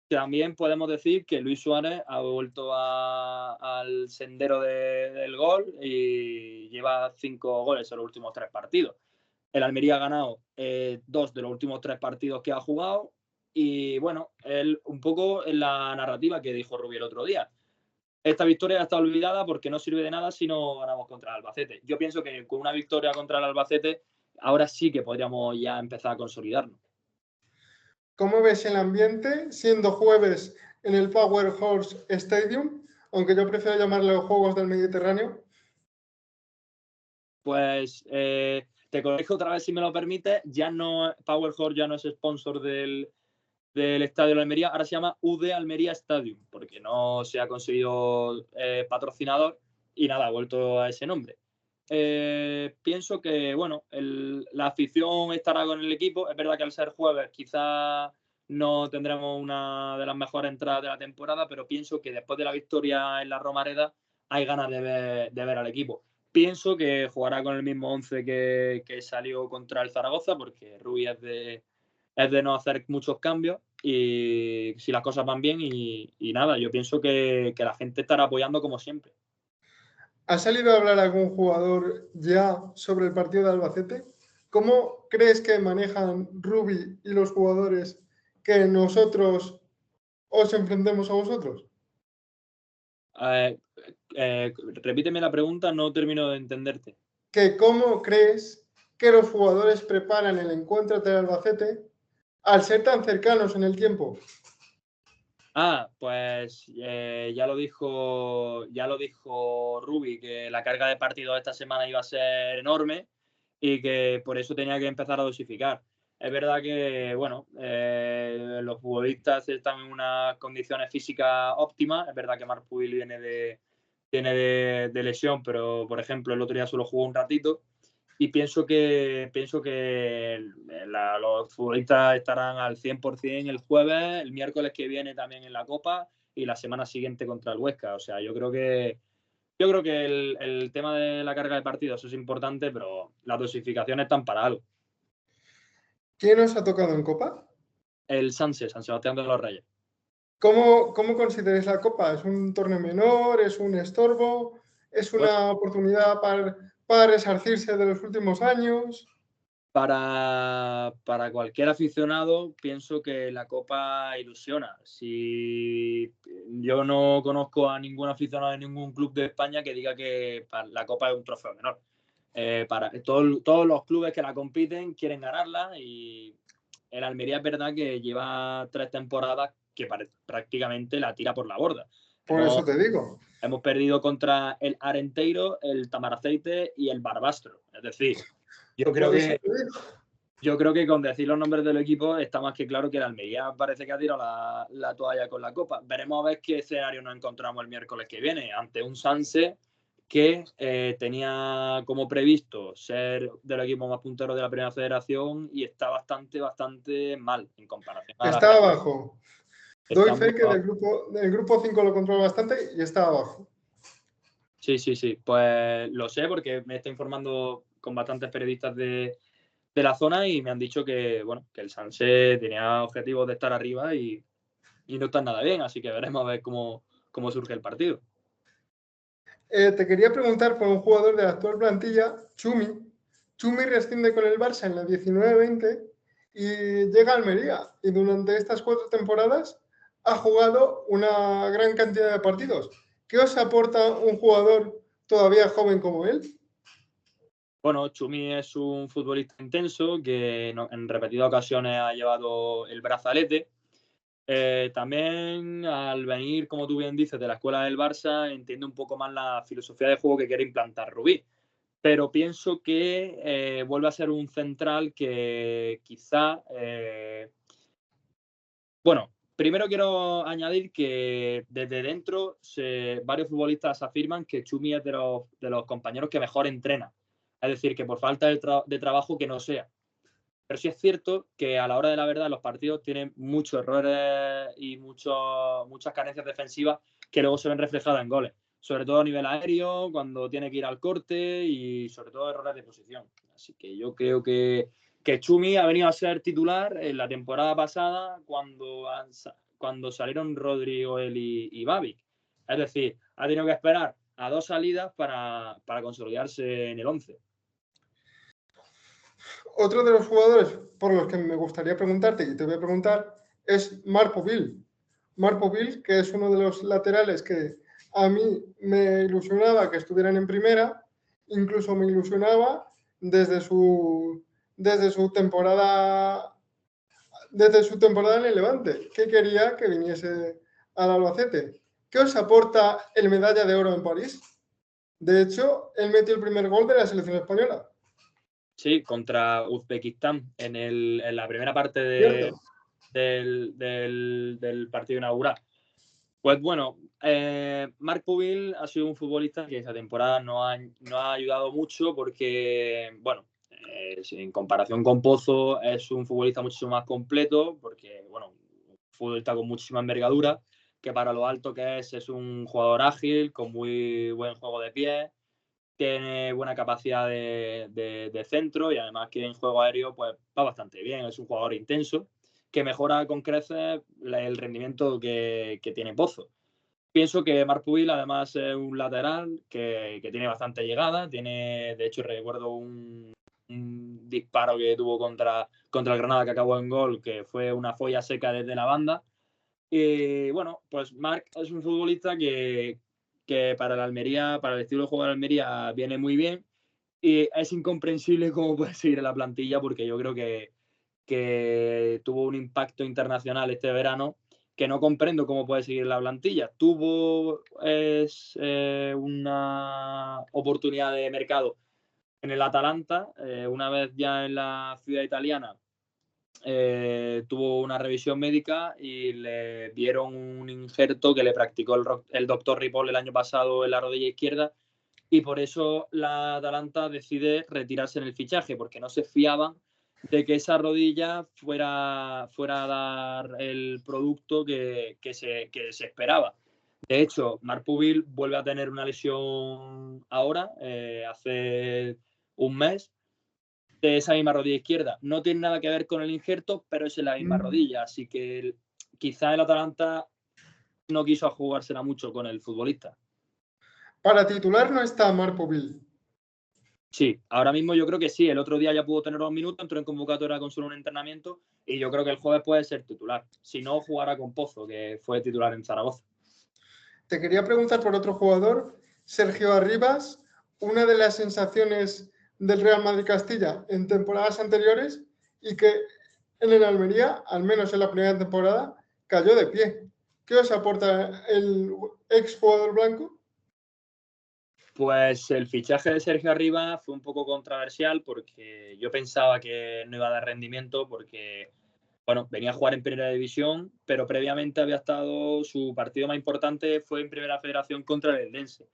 También podemos decir que Luis Suárez ha vuelto al sendero del gol y lleva 5 goles en los últimos 3 partidos. El Almería ha ganado 2 de los últimos 3 partidos que ha jugado y bueno, él un poco en la narrativa que dijo Rubí el otro día. Esta victoria está olvidada porque no sirve de nada si no ganamos contra el Albacete. Yo pienso que con una victoria contra el Albacete ahora sí que podríamos ya empezar a consolidarnos. ¿Cómo ves el ambiente siendo jueves en el Powerhouse Stadium? Aunque yo prefiero llamarlo Juegos del Mediterráneo. Pues te corrijo otra vez si me lo permites, Powerhouse ya no es sponsor del Estadio de la Almería, ahora se llama UD Almería Stadium, porque no se ha conseguido patrocinador y nada, ha vuelto a ese nombre. Pienso que, bueno, la afición estará con el equipo. Es verdad que al ser jueves quizás no tendremos una de las mejores entradas de la temporada, pero pienso que después de la victoria en la Romareda hay ganas de ver al equipo. Pienso que jugará con el mismo 11 que salió contra el Zaragoza, porque Rubí es de no hacer muchos cambios y si las cosas van bien y nada, yo pienso que la gente estará apoyando como siempre. ¿Ha salido a hablar algún jugador ya sobre el partido de Albacete? ¿Cómo crees que manejan Rubi y los jugadores que nosotros os enfrentemos a vosotros? Repíteme la pregunta, no termino de entenderte. ¿Cómo crees que los jugadores preparan el encuentro del Albacete al ser tan cercanos en el tiempo? Pues ya lo dijo Rubi, que la carga de partidos esta semana iba a ser enorme y que por eso tenía que empezar a dosificar. Es verdad que, bueno, los futbolistas están en unas condiciones físicas óptimas. Es verdad que Marc Pubil viene de lesión, pero, por ejemplo, el otro día solo jugó un ratito. Y pienso que los futbolistas estarán al 100% el jueves, el miércoles que viene también en la Copa y la semana siguiente contra el Huesca. O sea, yo creo que el tema de la carga de partidos es importante, pero las dosificaciones están para algo. ¿Quién os ha tocado en Copa? El San Sebastián de los Reyes. ¿Cómo consideráis la Copa? ¿Es un torneo menor? ¿Es un estorbo? ¿Es una oportunidad para resarcirse de los últimos años? Para cualquier aficionado, pienso que la Copa ilusiona. Si yo no conozco a ningún aficionado de ningún club de España que diga que la Copa es un trofeo menor. Para todos los clubes que la compiten quieren ganarla y el Almería es verdad que lleva 3 temporadas que prácticamente la tira por la borda. Por eso te digo. Hemos perdido contra el Arenteiro, el Tamaraceite y el Barbastro. Es decir, yo creo que con decir los nombres del equipo está más que claro que el Almería parece que ha tirado la toalla con la Copa. Veremos a ver qué escenario nos encontramos el miércoles que viene ante un Sanse que tenía como previsto ser del equipo más puntero de la Primera Federación y está bastante mal en comparación. Está abajo. Doy fe que del grupo 5 lo controla bastante y está abajo. Sí. Pues lo sé porque me está informando con bastantes periodistas de de la zona y me han dicho que, bueno, que el Sanse tenía objetivos de estar arriba y no están nada bien, así que veremos a ver cómo surge el partido. Te quería preguntar por un jugador de la actual plantilla, Chumi. Chumi rescinde con el Barça en la 19-20 y llega a Almería. Y durante estas 4 temporadas ha jugado una gran cantidad de partidos. ¿Qué os aporta un jugador todavía joven como él? Bueno, Chumi es un futbolista intenso que en repetidas ocasiones ha llevado el brazalete. También al venir, como tú bien dices, de la escuela del Barça, entiende un poco más la filosofía de juego que quiere implantar Rubí. Pero pienso que vuelve a ser un central que quizá... bueno, primero quiero añadir que desde dentro varios futbolistas afirman que Chumi es de los compañeros que mejor entrena. Es decir, que por falta de trabajo que no sea. Pero sí es cierto que a la hora de la verdad los partidos tienen muchos errores y muchas carencias defensivas que luego se ven reflejadas en goles. Sobre todo a nivel aéreo, cuando tiene que ir al corte y sobre todo errores de posición. Así que yo creo que Chumi ha venido a ser titular en la temporada pasada cuando salieron Rodrigo, él y Babic. Es decir, ha tenido que esperar a 2 salidas para consolidarse en el 11. Otro de los jugadores por los que me gustaría preguntarte y te voy a preguntar es Marc Povil. Marc Povil, que es uno de los laterales que a mí me ilusionaba que estuvieran en primera, incluso me ilusionaba desde su temporada en el Levante, que quería que viniese al Albacete. ¿Qué os aporta el medalla de oro en París? De hecho, él metió el primer gol de la selección española. Sí, contra Uzbekistán en la primera parte del partido inaugural. Pues bueno, Marc Povil ha sido un futbolista que esta temporada no ha ayudado mucho porque, bueno, en comparación con Pozo es un futbolista mucho más completo porque, bueno, un futbolista con muchísima envergadura, que para lo alto que es un jugador ágil, con muy buen juego de pies, tiene buena capacidad de centro y además que en juego aéreo pues va bastante bien, es un jugador intenso que mejora con creces el rendimiento que tiene Pozo. Pienso que Marc Puig además es un lateral que tiene bastante llegada, de hecho recuerdo un disparo que tuvo contra el Granada que acabó en gol, que fue una folla seca desde la banda. Y bueno, pues Marc es un futbolista que para la Almería, para el estilo de juego de la Almería viene muy bien y es incomprensible cómo puede seguir en la plantilla porque yo creo que tuvo un impacto internacional este verano que no comprendo cómo puede seguir en la plantilla. Tuvo una oportunidad de mercado en el Atalanta, una vez ya en la ciudad italiana. Tuvo una revisión médica y le dieron un injerto que le practicó el doctor Ripoll el año pasado en la rodilla izquierda y por eso la Atalanta decide retirarse en el fichaje porque no se fiaban de que esa rodilla fuera a dar el producto que se esperaba. De hecho, Marc Pubil vuelve a tener una lesión ahora, hace un mes, de esa misma rodilla izquierda. No tiene nada que ver con el injerto, pero es en la misma rodilla. Así que quizá el Atalanta no quiso jugársela mucho con el futbolista. Para titular no está Marc Povil. Sí, ahora mismo yo creo que sí. El otro día ya pudo tener 2 minutos, entró en convocatoria con solo un entrenamiento y yo creo que el jueves puede ser titular. Si no, jugará con Pozo, que fue titular en Zaragoza. Te quería preguntar por otro jugador, Sergio Arribas, una de las sensaciones del Real Madrid Castilla en temporadas anteriores y que en el Almería, al menos en la primera temporada, cayó de pie. ¿Qué os aporta el ex jugador blanco? Pues el fichaje de Sergio Arribas fue un poco controversial porque yo pensaba que no iba a dar rendimiento porque, bueno, venía a jugar en Primera División, pero previamente había estado, su partido más importante fue en Primera Federación contra el Eldense.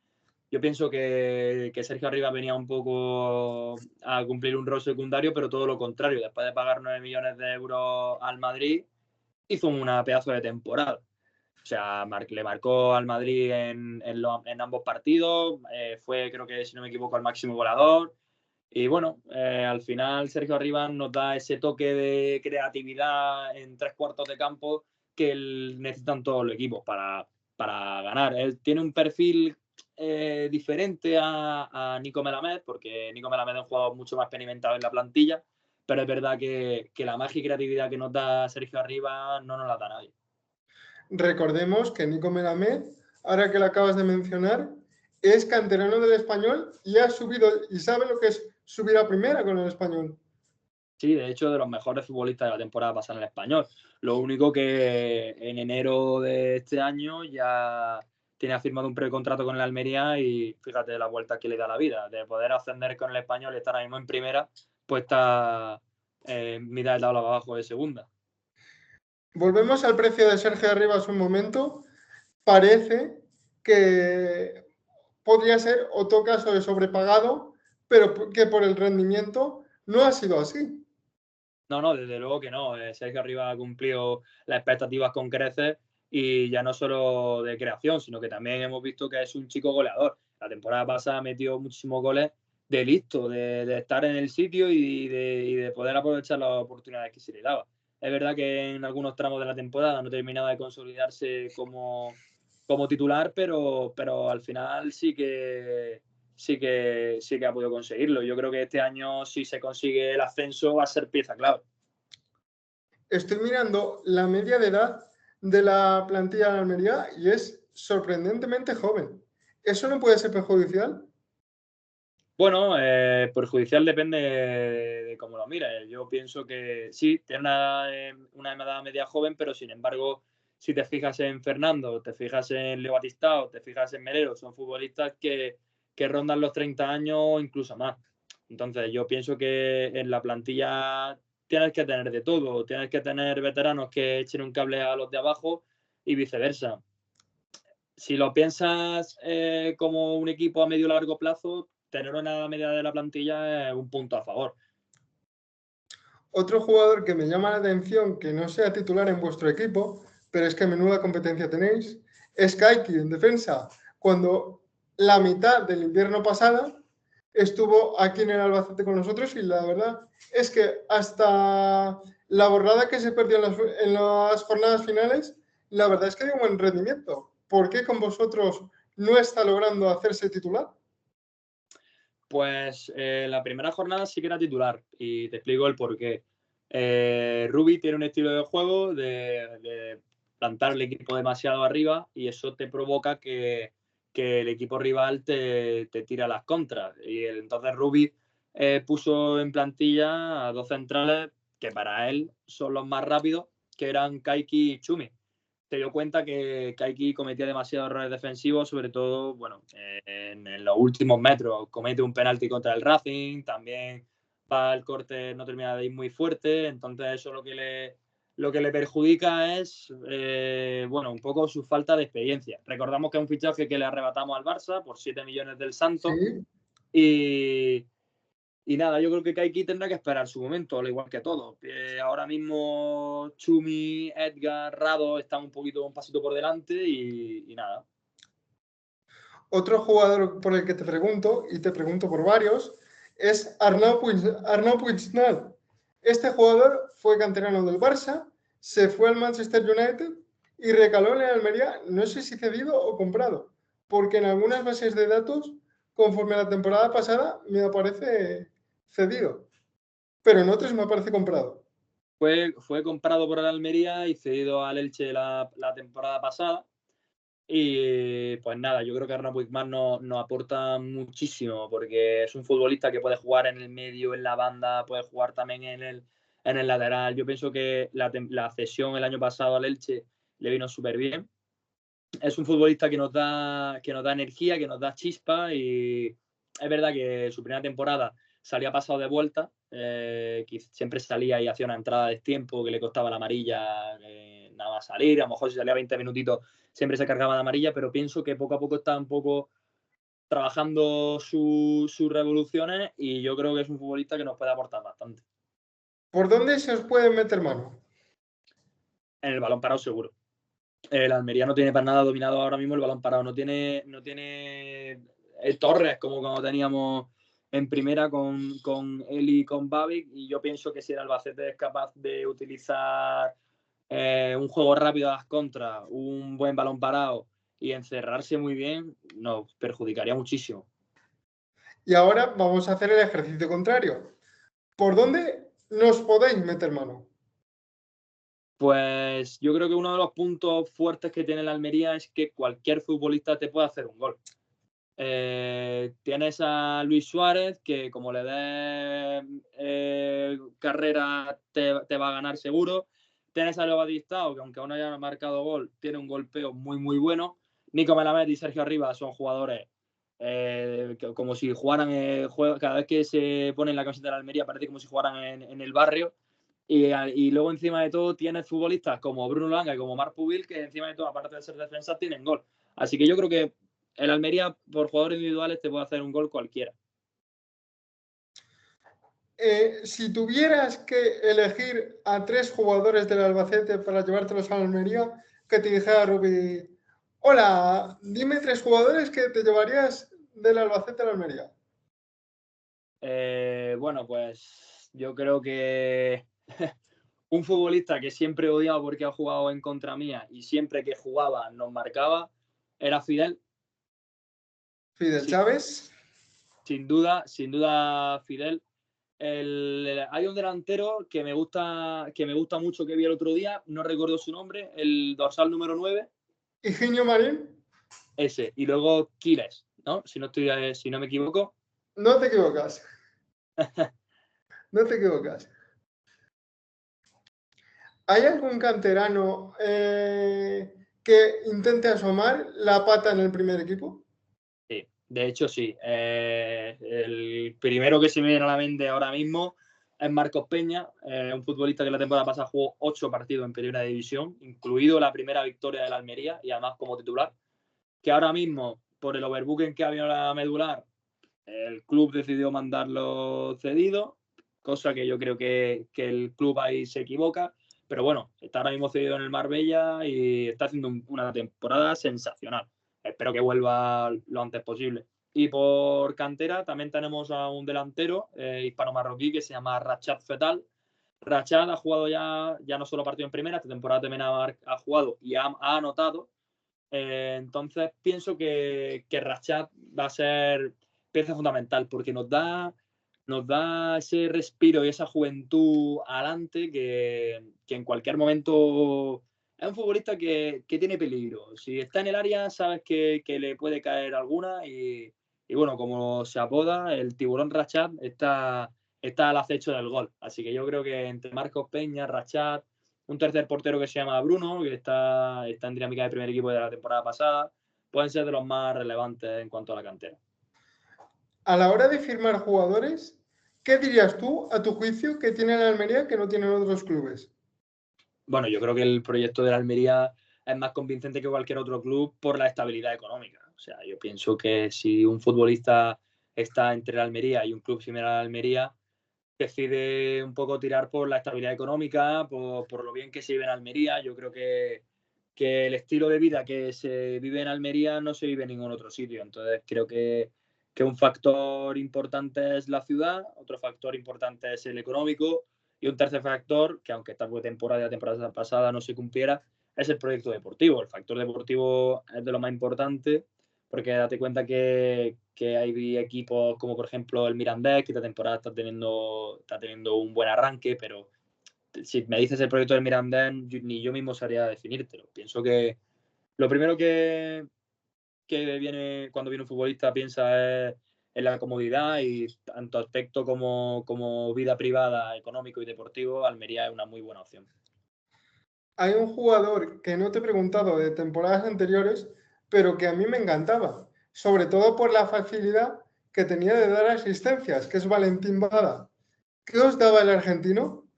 Yo pienso que Sergio Arribas venía un poco a cumplir un rol secundario, pero todo lo contrario. Después de pagar 9 millones de euros al Madrid, hizo una pedazo de temporada. O sea, le marcó al Madrid en ambos partidos. Fue, creo que, si no me equivoco, el máximo goleador. Y bueno, al final Sergio Arribas nos da ese toque de creatividad en 3/4 de campo que necesitan todos los equipos para ganar. Él tiene un perfil diferente a Nico Melamed, porque Nico Melamed es un jugador mucho más experimentado en la plantilla, pero es verdad que la magia y creatividad que nos da Sergio Arribas no nos la da nadie. Recordemos que Nico Melamed, ahora que lo acabas de mencionar, es canterano del Español y ha subido y sabe lo que es subir a primera con el Español. Sí, de hecho, de los mejores futbolistas de la temporada pasada en el Español. Lo único que en enero de este año ya tiene firmado un precontrato con el Almería y fíjate la vuelta que le da la vida. De poder ascender con el Español y estar ahora mismo en primera, pues está en mitad de tabla abajo de segunda. Volvemos al precio de Sergio Arribas un momento. Parece que podría ser otro caso de sobrepagado, pero que por el rendimiento no ha sido así. No, desde luego que no. Sergio Arribas ha cumplido las expectativas con creces y ya no solo de creación, sino que también hemos visto que es un chico goleador. La temporada pasada metió muchísimos goles de listo, de estar en el sitio y de poder aprovechar las oportunidades que se le daba. Es verdad que en algunos tramos de la temporada no terminaba de consolidarse como titular, pero al final sí que ha podido conseguirlo. Yo creo que este año, si se consigue el ascenso, va a ser pieza clave. Estoy mirando la media de edad de la plantilla de Almería y es sorprendentemente joven. ¿Eso no puede ser perjudicial? Bueno, perjudicial depende de cómo lo mires. Yo pienso que sí, tiene una edad media joven, pero sin embargo, si te fijas en Fernando, te fijas en Leo Batistao, te fijas en Melero, son futbolistas que rondan los 30 años o incluso más. Entonces, yo pienso que en la plantilla tienes que tener de todo. Tienes que tener veteranos que echen un cable a los de abajo y viceversa. Si lo piensas como un equipo a medio o largo plazo, tener una media de la plantilla es un punto a favor. Otro jugador que me llama la atención, que no sea titular en vuestro equipo, pero es que menuda competencia tenéis, es Kaiki en defensa. Cuando la mitad del invierno pasada estuvo aquí en el Albacete con nosotros y la verdad es que hasta la borrada que se perdió en las jornadas finales, la verdad es que dio un buen rendimiento. ¿Por qué con vosotros no está logrando hacerse titular? Pues la primera jornada sí que era titular y te explico el porqué. Rubi tiene un estilo de juego de plantar el equipo demasiado arriba y eso te provoca que el equipo rival te tira las contras. Y entonces Rubi puso en plantilla a dos centrales que para él son los más rápidos, que eran Kaiki y Chumi. Se dio cuenta que Kaiki cometía demasiados errores defensivos, sobre todo bueno, en los últimos metros. Comete un penalti contra el Racing, también va el corte, no termina de ir muy fuerte, entonces eso lo que le perjudica es bueno, un poco su falta de experiencia. Recordamos que es un fichaje que le arrebatamos al Barça por 7 millones del Santos Sí. y nada, yo creo que Kaiki tendrá que esperar su momento, al igual que todos. Ahora mismo Chumi, Edgar, Rado están un pasito por delante y nada. Otro jugador por el que te pregunto, y te pregunto por varios, es Arnau Puigdemont. Este jugador fue canterano del Barça, se fue al Manchester United y recaló en el Almería, no sé si cedido o comprado, porque en algunas bases de datos, conforme a la temporada pasada, me aparece cedido, pero en otras me aparece comprado. Fue comprado por el Almería y cedido al Elche la temporada pasada. Y pues nada, yo creo que Arnau Puigdemont nos aporta muchísimo porque es un futbolista que puede jugar en el medio, en la banda, puede jugar también en el lateral. Yo pienso que la cesión el año pasado al Elche le vino súper bien. Es un futbolista que nos da energía, que nos da chispa y es verdad que su primera temporada salía pasado de vuelta, que siempre salía y hacía una entrada de tiempo que le costaba la amarilla, nada más salir, a lo mejor si salía 20 minutitos siempre se cargaba de amarilla, pero pienso que poco a poco está un poco trabajando sus revoluciones y yo creo que es un futbolista que nos puede aportar bastante. ¿Por dónde se os puede meter mano? En el balón parado seguro. El Almería no tiene para nada dominado ahora mismo el balón parado. No tiene Torres como cuando teníamos en primera con él y con Babic, y yo pienso que si el Albacete es capaz de utilizar un juego rápido a las contras, un buen balón parado y encerrarse muy bien, nos perjudicaría muchísimo. Y ahora vamos a hacer el ejercicio contrario. ¿Por dónde nos podéis meter mano? Pues yo creo que uno de los puntos fuertes que tiene la Almería es que cualquier futbolista te puede hacer un gol. Tienes a Luis Suárez, que como le des carrera te va a ganar seguro. Tienes a Leo Batistao, que aunque aún no haya marcado gol, tiene un golpeo muy, muy bueno. Nico Melamed y Sergio Arribas son jugadores que, como si jugaran, cada vez que se ponen la camiseta de la Almería parece como si jugaran en el barrio. Y luego encima de todo tienes futbolistas como Bruno Langa y como Marc Pubil, que encima de todo, aparte de ser defensas, tienen gol. Así que yo creo que el Almería, por jugadores individuales, te puede hacer un gol cualquiera. Si tuvieras que elegir a 3 jugadores del Albacete para llevártelos a la Almería, que te dijera Rubi, hola, dime 3 jugadores que te llevarías del Albacete a la Almería. Bueno, pues yo creo que un futbolista que siempre he odiado porque ha jugado en contra mía y siempre que jugaba nos marcaba era Fidel. Fidel Sí, Chávez. sin duda Fidel. Hay un delantero que me gusta mucho, que vi el otro día, no recuerdo su nombre, el dorsal número 9, Higinio Marín. ese. Y luego Quiles, ¿no? Si no me equivoco. No te equivocas. No te equivocas. ¿Hay algún canterano que intente asomar la pata en el primer equipo? Sí, de hecho sí. El primero que se me viene a la mente ahora mismo es Marcos Peña, un futbolista que la temporada pasada jugó 8 partidos en Primera División, incluido la primera victoria de la Almería y además como titular, que ahora mismo, por el overbooking que había en la medular, el club decidió mandarlo cedido, cosa que yo creo que el club ahí se equivoca, pero bueno, está ahora mismo cedido en el Marbella y está haciendo una temporada sensacional. Espero que vuelva lo antes posible. Y por cantera también tenemos a un delantero hispano-marroquí que se llama Rachad Fetal. Rachad ha jugado ya no solo partido en primera, esta temporada también ha jugado y ha anotado. Entonces pienso que Rachad va a ser pieza fundamental porque nos da ese respiro y esa juventud adelante que en cualquier momento es un futbolista que tiene peligro. Si está en el área, sabes que le puede caer alguna y bueno, como se apoda, el tiburón Rachad está al acecho del gol. Así que yo creo que entre Marcos Peña, Rachad, un tercer portero que se llama Bruno, que está en dinámica de primer equipo de la temporada pasada, pueden ser de los más relevantes en cuanto a la cantera. A la hora de firmar jugadores, ¿qué dirías tú, a tu juicio, que tiene la Almería que no tienen otros clubes? Bueno, yo creo que el proyecto de la Almería es más convincente que cualquier otro club por la estabilidad económica. O sea, yo pienso que si un futbolista está entre la Almería y un club similar a la Almería, decide un poco tirar por la estabilidad económica, por lo bien que se vive en Almería. Yo creo que el estilo de vida que se vive en Almería no se vive en ningún otro sitio. Entonces creo que un factor importante es la ciudad, otro factor importante es el económico y un tercer factor, que aunque esta temporada y la temporada pasada no se cumpliera, es el proyecto deportivo. El factor deportivo es de lo más importante porque date cuenta que hay equipos como por ejemplo el Mirandés, que esta temporada está teniendo un buen arranque, pero si me dices el proyecto del Mirandés, ni yo mismo sabría definírtelo. Pienso que lo primero que viene cuando viene un futbolista piensa es en la comodidad y tanto aspecto como vida privada, económico y deportivo, Almería es una muy buena opción. Hay un jugador que no te he preguntado de temporadas anteriores, pero que a mí me encantaba, sobre todo por la facilidad que tenía de dar asistencias, que es Valentín Bada. ¿Qué os daba el argentino?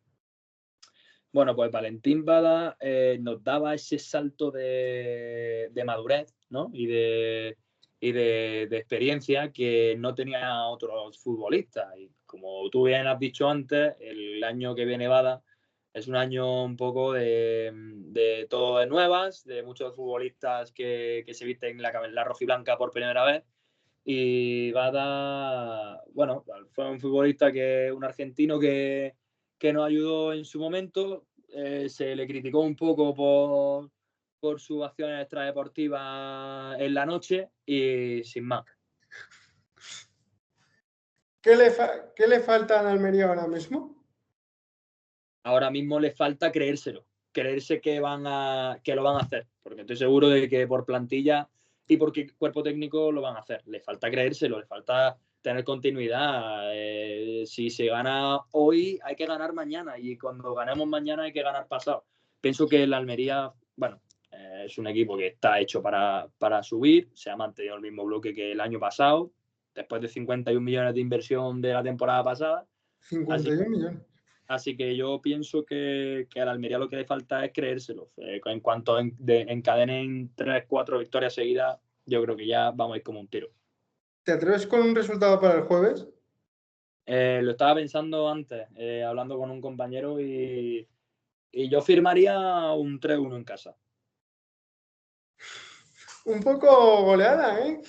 Bueno, pues Valentín Bada nos daba ese salto de madurez, ¿no? Y de experiencia que no tenía otros futbolistas. Y como tú bien has dicho antes, el año que viene Bada es un año un poco de todo de nuevas, de muchos futbolistas que se visten la rojiblanca por primera vez. y va a dar, bueno, fue un futbolista un argentino que nos ayudó en su momento. Se le criticó un poco por sus acciones extradeportivas en la noche y sin más. ¿Qué le falta a la Almería ahora mismo? Ahora mismo le falta creérselo, creerse que lo van a hacer, porque estoy seguro de que por plantilla y por cuerpo técnico lo van a hacer. Le falta creérselo, le falta tener continuidad. Si se gana hoy, hay que ganar mañana, y cuando ganemos mañana hay que ganar pasado. Pienso que la Almería, bueno, es un equipo que está hecho para subir, se ha mantenido el mismo bloque que el año pasado, después de 51 millones de inversión de la temporada pasada. 51 millones. Así que yo pienso que a la Almería lo que le falta es creérselo. En cuanto encadenen 3-4 victorias seguidas, yo creo que ya vamos a ir como un tiro. ¿Te atreves con un resultado para el jueves? Lo estaba pensando antes, hablando con un compañero, y yo firmaría un 3-1 en casa. Un poco goleada, ¿eh?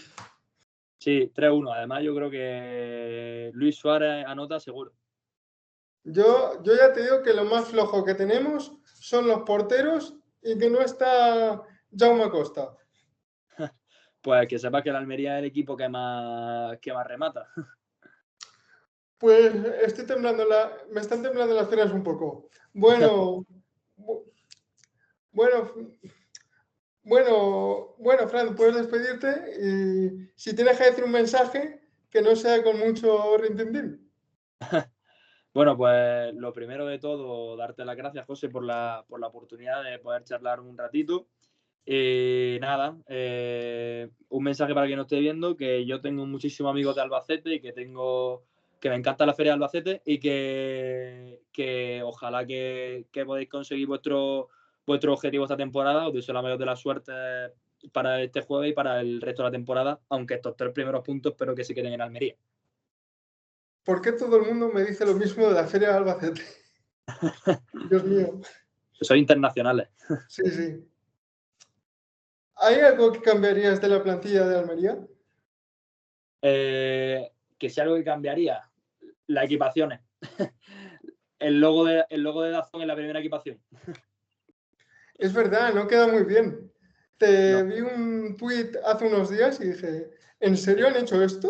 Sí, 3-1. Además, yo creo que Luis Suárez anota seguro. Yo ya te digo que lo más flojo que tenemos son los porteros y que no está Jaume Costa. Pues que sepas que la Almería es el equipo que más remata. Pues estoy temblando, me están temblando las piernas un poco. Bueno, Fran, puedes despedirte y si tienes que decir un mensaje, que no sea con mucho rintintín. Bueno, pues lo primero de todo, darte las gracias, José, por la oportunidad de poder charlar un ratito. Nada, un mensaje para quien no esté viendo, que yo tengo muchísimos amigos de Albacete y que me encanta la Feria de Albacete, y que ojalá que podáis conseguir vuestro objetivo esta temporada. Os deseo la mayor de las suertes para este jueves y para el resto de la temporada, aunque estos 3 primeros puntos espero que se queden en Almería. ¿Por qué todo el mundo me dice lo mismo de la Feria de Albacete? Dios mío. Sois internacionales. Sí, sí. ¿Hay algo que cambiarías de la plantilla de Almería? Que si algo que cambiaría, las equipaciones. el logo de Dazón en la primera equipación. Es verdad, no queda muy bien. Vi un tuit hace unos días y dije, ¿en serio han hecho esto?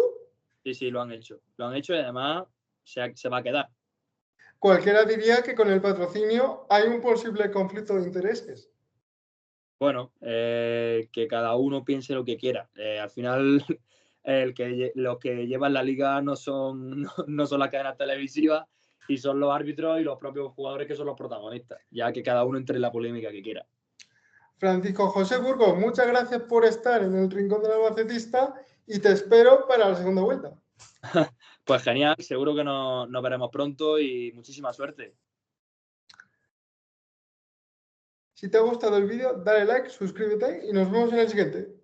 Sí, lo han hecho. Lo han hecho y además se va a quedar. Cualquiera diría que con el patrocinio hay un posible conflicto de intereses. Bueno, que cada uno piense lo que quiera. Al final, los que llevan la liga no son las cadenas televisivas, y son los árbitros y los propios jugadores que son los protagonistas. Ya que cada uno entre en la polémica que quiera. Francisco José Burgos, muchas gracias por estar en el Rincón del Albacetista y te espero para la segunda vuelta. Pues genial, seguro que nos veremos pronto y muchísima suerte. Si te ha gustado el vídeo, dale like, suscríbete y nos vemos en el siguiente.